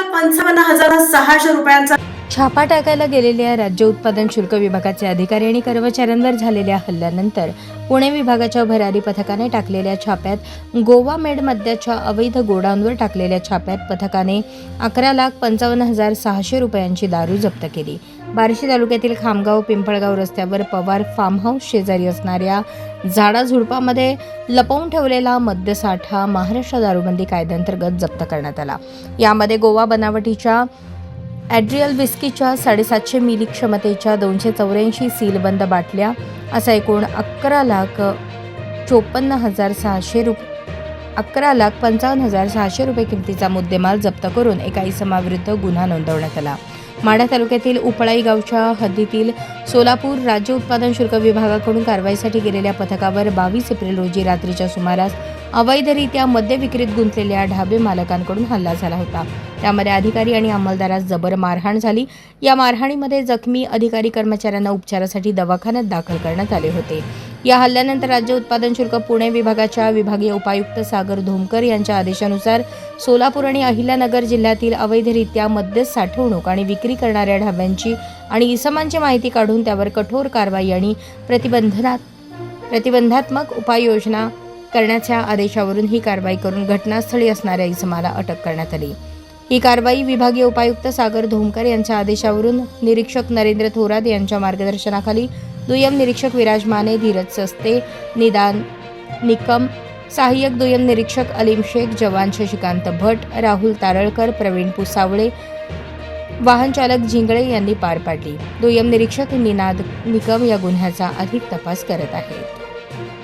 लाख 55,600 रुपयांचा छापा टाकायला गेलेल्या राज्य उत्पादन शुल्क विभागाचे अधिकारी आणि कर्मचाऱ्यांवर झालेल्या हल्ल्यानंतर पुणे विभागाच्या भरारी पथकाने टाकलेल्या छाप्यात गोवा मेड मद्याच्या अवैध गोडाऊनवर टाकलेल्या छाप्यात पथकाने 11,55,600 रुपयांची दारू जप्त केली. बार्शी तालुक्यातील खामगाव पिंपळगाव रस्त्यावर पवार फार्म हाऊस शेजारी असणाऱ्या झाडाझुडपामध्ये लपवून ठेवलेला मद्यसाठा महाराष्ट्र दारूबंदी कायद्याअंतर्गत जप्त करण्यात आला. यामध्ये गोवा बनावटीच्या ॲड्रियल विस्कीच्या 750 मिली क्षमतेच्या 284 सीलबंद बाटल्या असा एकूण 11,55,600 रुपये किमतीचा मुद्देमाल जप्त करून एका इसमाविरुद्ध गुन्हा नोंदवण्यात आला. माढा तालुक्यातील उपळाई गावच्या हद्दीतील सोलापूर राज्य उत्पादन शुल्क विभागाकडून कारवाईसाठी गेलेल्या पथकावर 22 एप्रिल रोजी रात्रीच्या सुमारास अवैधरित्या मद्य विक्रीत गुंतलेल्या ढाबे मालकांकडून हल्ला झाला होता. त्यामध्ये अधिकारी आणि अंमलदारास जबर मारहाण झाली. या मारहाणीमध्ये जखमी अधिकारी कर्मचाऱ्यांना उपचारासाठी दवाखान्यात दाखल करण्यात आले होते. या हल्ल्यानंतर राज्य उत्पादन शुल्क पुणे विभागाच्या विभागीय उपायुक्त सागर धोमकर यांच्या आदेशानुसार सोलापूर आणि अहिल्यानगर जिल्ह्यातील अवैधरित्या मद्य साठवणूक आणि विक्री करणाऱ्या ढाब्यांची आणि इसमांची माहिती काढून त्यावर कठोर कारवाई आणि प्रतिबंधात्मक उपाययोजना करण्याच्या आदेशावरून ही कारवाई करून घटनास्थळी असणाऱ्या इसमाला अटक करण्यात आली. ही कारवाई विभागीय उपायुक्त सागर धोमकर यांच्या आदेशावरून निरीक्षक नरेंद्र थोरात यांच्या मार्गदर्शनाखाली दुय्यम निरीक्षक विराज माने, धीरज सस्ते, निदान निकम, सहाय्यक दुय्यम निरीक्षक अलीम शेख, जवान शशिकांत भट, राहुल तारळकर, प्रवीण पुसावळे, वाहन चालक झिंगळे यांनी पार पाडली. दुय्यम निरीक्षक निनाद निकम या गुन्ह्याचा अधिक तपास करत आहेत.